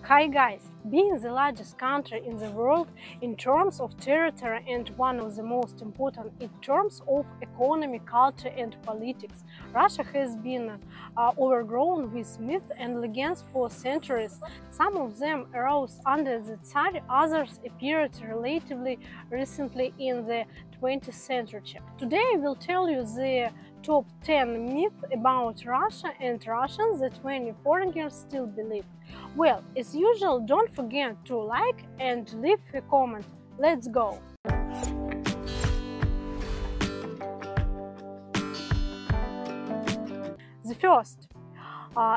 Hi guys! Being the largest country in the world in terms of territory and one of the most important in terms of economy, culture and politics, Russia has been overgrown with myths and legends for centuries. Some of them arose under the Tsar, others appeared relatively recently in the 20th century. Today I will tell you the top 10 myths about Russia and Russians that many foreigners still believe. Well, as usual, don't forget to like and leave a comment. Let's go! The first,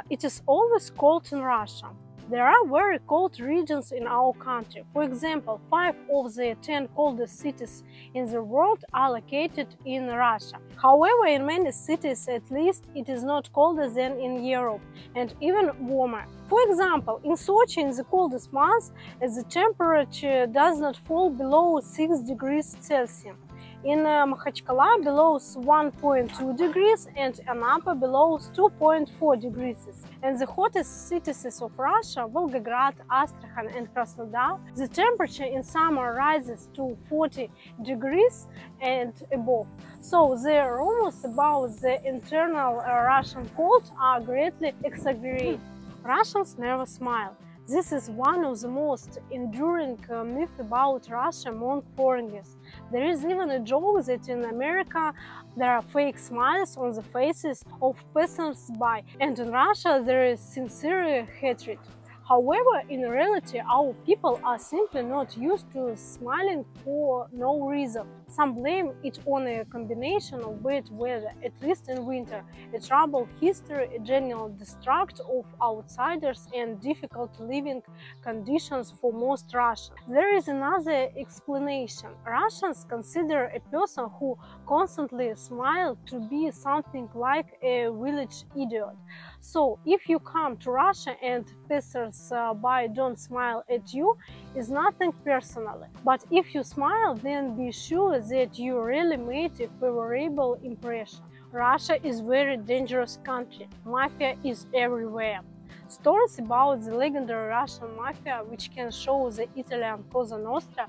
it is always cold in Russia. There are very cold regions in our country. For example, 5 of the 10 coldest cities in the world are located in Russia. However, in many cities at least, it is not colder than in Europe and even warmer. For example, in Sochi in the coldest months, the temperature does not fall below 6 degrees Celsius. In Makhachkala below 1.2 degrees and Anapa below 2.4 degrees. And the hottest cities of Russia, Volgograd, Astrakhan and Krasnodar, the temperature in summer rises to 40 degrees and above. So the rumors about the internal Russian cold are greatly exaggerated. Russians never smile. This is one of the most enduring myths about Russia among foreigners. There is even a joke that in America there are fake smiles on the faces of passers-by, and in Russia there is sincere hatred. However, in reality, our people are simply not used to smiling for no reason. Some blame it on a combination of bad weather, at least in winter, a troubled history, a general distrust of outsiders and difficult living conditions for most Russians. There is another explanation. Russians consider a person who constantly smiles to be something like a village idiot. So, if you come to Russia and passers-by don't smile at you, it's nothing personal. But if you smile, then be sure that you really made a favorable impression. Russia is a very dangerous country. Mafia is everywhere. Stories about the legendary Russian mafia, which can show the Italian Cosa Nostra,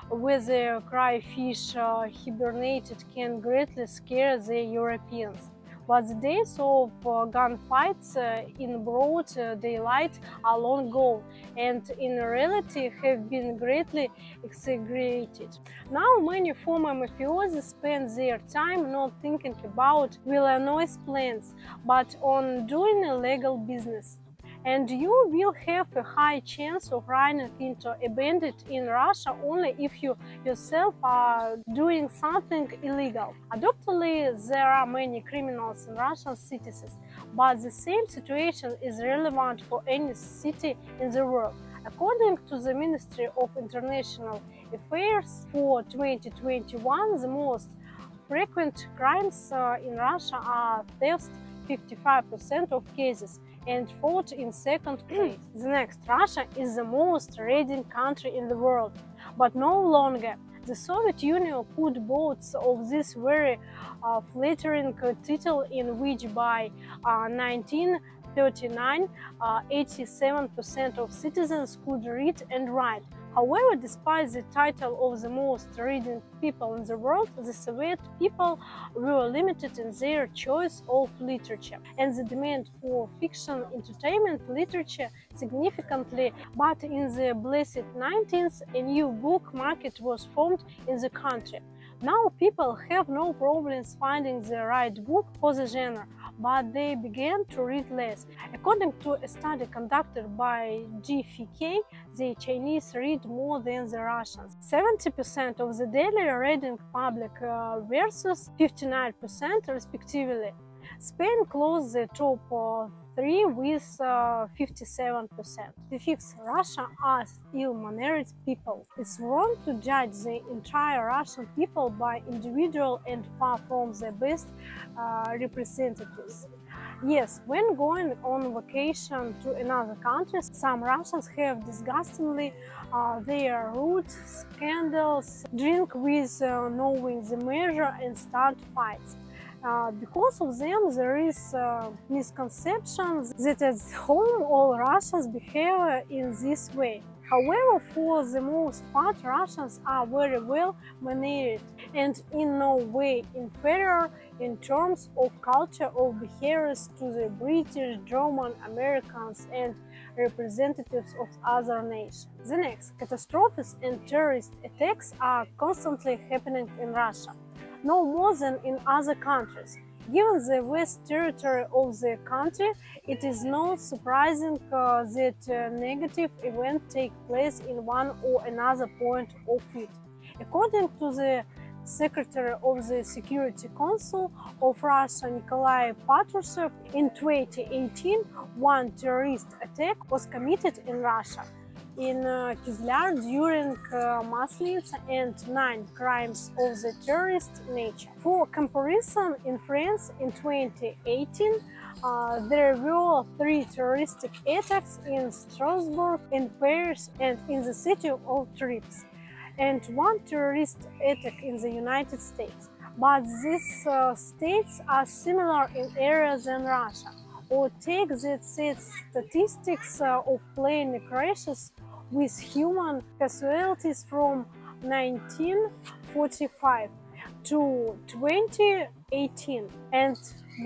where the crayfish hibernated, can greatly scare the Europeans. But the days of gunfights in broad daylight are long gone and in reality have been greatly exaggerated. Now many former mafiosi spend their time not thinking about villainous plans, but on doing illegal business. And you will have a high chance of running into a bandit in Russia only if you yourself are doing something illegal. Adoptedly, there are many criminals in Russian cities, but the same situation is relevant for any city in the world. According to the Ministry of International Affairs for 2021, the most frequent crimes in Russia are theft, 55% of cases, and fought in second place. The next, Russia is the most raiding country in the world, but no longer. The Soviet Union could boast of this very flattering title, in which by 1939, 87% of citizens could read and write. However, despite the title of the most reading people in the world, the Soviet people were limited in their choice of literature, and the demand for fiction entertainment literature significantly. But in the blessed 90s, a new book market was formed in the country. Now people have no problems finding the right book for the genre, but they began to read less. According to a study conducted by GFK, the Chinese read more than the Russians. 70% of the daily reading public versus 59% respectively. Spain closed the top 3 with 57%. The fifth, Russia are ill-mannered people. It's wrong to judge the entire Russian people by individual and far from the best representatives. Yes, when going on vacation to another country, some Russians have disgustingly their rude scandals, drink with knowing the measure and start fights. Because of them, there is misconception that at home all Russians behave in this way. However, for the most part, Russians are very well mannered and in no way inferior in terms of culture or behaviors to the British, German, Americans, and representatives of other nations. The next, catastrophes and terrorist attacks are constantly happening in Russia, no more than in other countries. Given the vast territory of the country, it is not surprising that negative events take place in one or another point of it. According to the Secretary of the Security Council of Russia, Nikolai Patrushev, in 2018, one terrorist attack was committed in Russia, in Kizlyar during Maslenitsa, and 9 crimes of the terrorist nature. For comparison, in France in 2018, there were 3 terroristic attacks in Strasbourg, in Paris, and in the city of Trips, and 1 terrorist attack in the United States. But these states are similar in area than Russia. Or take the statistics of plane crashes with human casualties from 1945 to 2018, and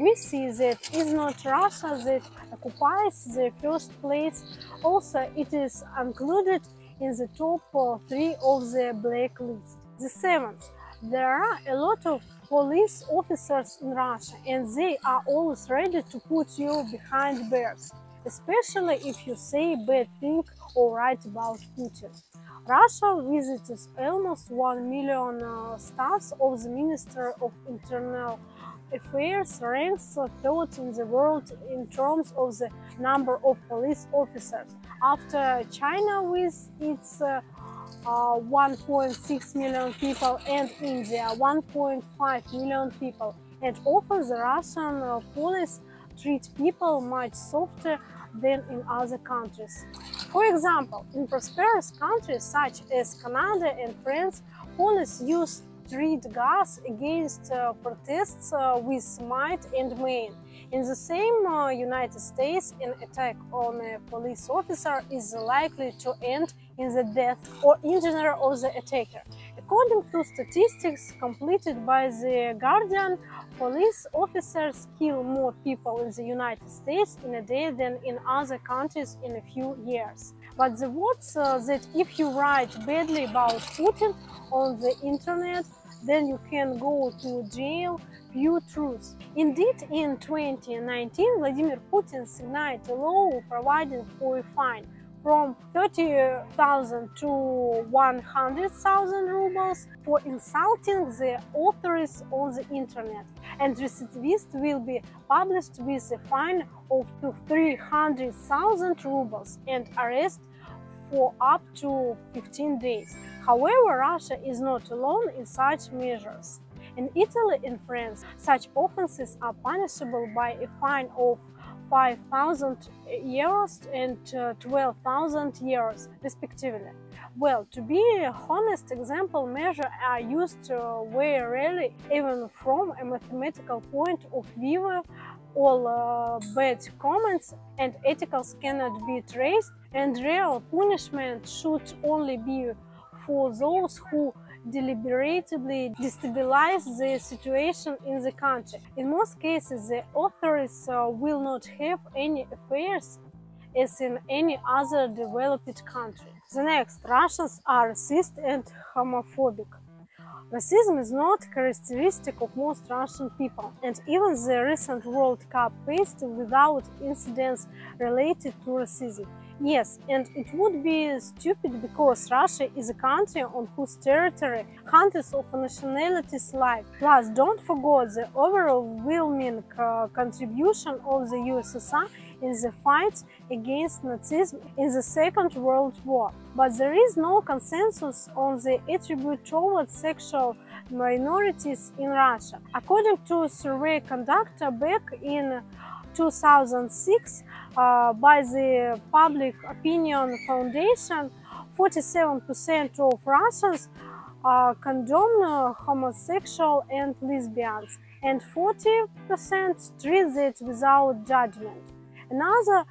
we see that it's not Russia that occupies the first place. Also, it is included in the top 3 of the blacklist. The 7th, there are a lot of police officers in Russia, and they are always ready to put you behind bars, especially if you say bad thing or write about Putin. Russia visits almost 1 million staffs of the Ministry of Internal Affairs, ranks 3rd in the world in terms of the number of police officers, after China with its 1.6 million people and India 1.5 million people, and often the Russian police treat people much softer than in other countries. For example, in prosperous countries such as Canada and France, police use street gas against protests with might and main. In the same United States, an attack on a police officer is likely to end in the death or injury of the attacker. According to statistics completed by The Guardian, police officers kill more people in the United States in a day than in other countries in a few years. But the words that if you write badly about Putin on the internet, then you can go to jail, pure truth. Indeed, in 2019, Vladimir Putin signed a law providing for a fine from 30,000 to 100,000 rubles for insulting the authorities on the internet, and recidivists will be published with a fine of 300,000 rubles and arrest for up to 15 days. However, Russia is not alone in such measures. In Italy and France, such offenses are punishable by a fine of 5,000 euros and 12,000 euros, respectively. Well, to be honest, example measures are used very rarely, even from a mathematical point of view. All bad comments and ethicals cannot be traced, and real punishment should only be for those who deliberately destabilize the situation in the country. In most cases, the authorities will not have any affairs as in any other developed country. The next, Russians are racist and homophobic. Racism is not characteristic of most Russian people, and even the recent World Cup passed without incidents related to racism. Yes, and it would be stupid because Russia is a country on whose territory hundreds of nationalities live. Plus, don't forget the overwhelming contribution of the USSR in the fight against Nazism in the Second World War. But there is no consensus on the attribute towards sexual minorities in Russia. According to a survey conducted back in 2006 by the Public Opinion Foundation, 47% of Russians condone homosexual and lesbians, and 40% treat it without judgment. Another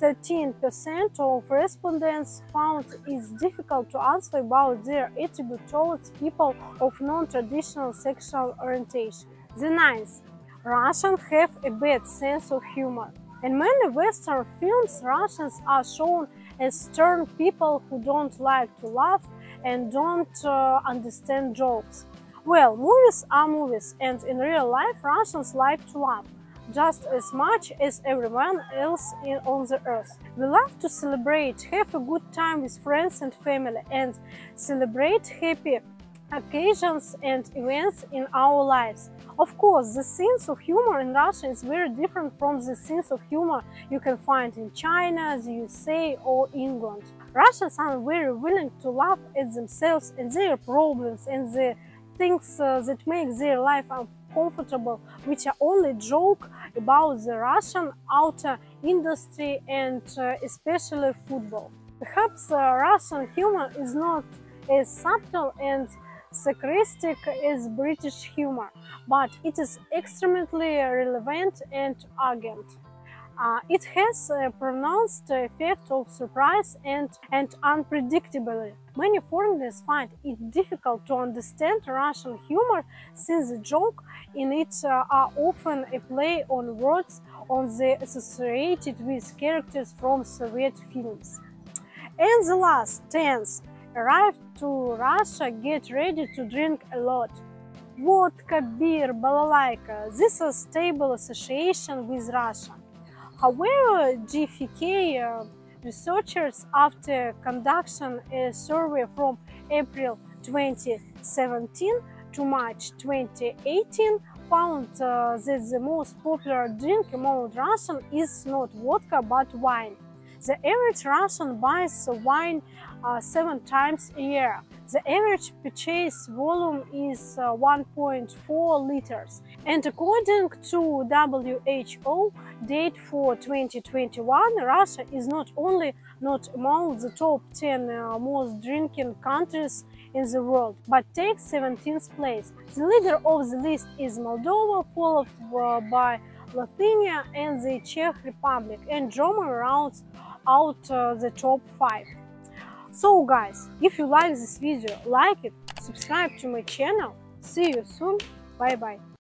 13% of respondents found it's difficult to answer about their attitude towards people of non-traditional sexual orientation. The ninth, Russians have a bad sense of humor. In many Western films, Russians are shown as stern people who don't like to laugh and don't understand jokes. Well, movies are movies, and in real life, Russians like to laugh just as much as everyone else on the earth. We love to celebrate, have a good time with friends and family, and celebrate happy occasions and events in our lives. Of course, the sense of humor in Russia is very different from the sense of humor you can find in China, the USA, or England. Russians are very willing to laugh at themselves and their problems and the things that make their life uncomfortable, which are only joke about the Russian outer industry and especially football. Perhaps Russian humor is not as subtle and sarcastic as British humor, but it is extremely relevant and arrogant. It has a pronounced effect of surprise and unpredictability. Many foreigners find it difficult to understand Russian humor since the jokes in it are often a play on words associated with characters from Soviet films. And the last, 10th, arrive to Russia, get ready to drink a lot. Vodka, beer, balalaika, this is a stable association with Russia. However, GfK researchers, after conducting a survey from April 2017 to March 2018, found that the most popular drink among Russians is not vodka but wine. The average Russian buys wine 7 times a year. The average purchase volume is 1.4 liters. And according to WHO data for 2021, Russia is not only not among the top 10 most drinking countries in the world, but takes 17th place. The leader of the list is Moldova, followed by Lithuania and the Czech Republic, and Germany rounds out the top 5. So guys, if you like this video, like it, subscribe to my channel. See you soon. Bye bye.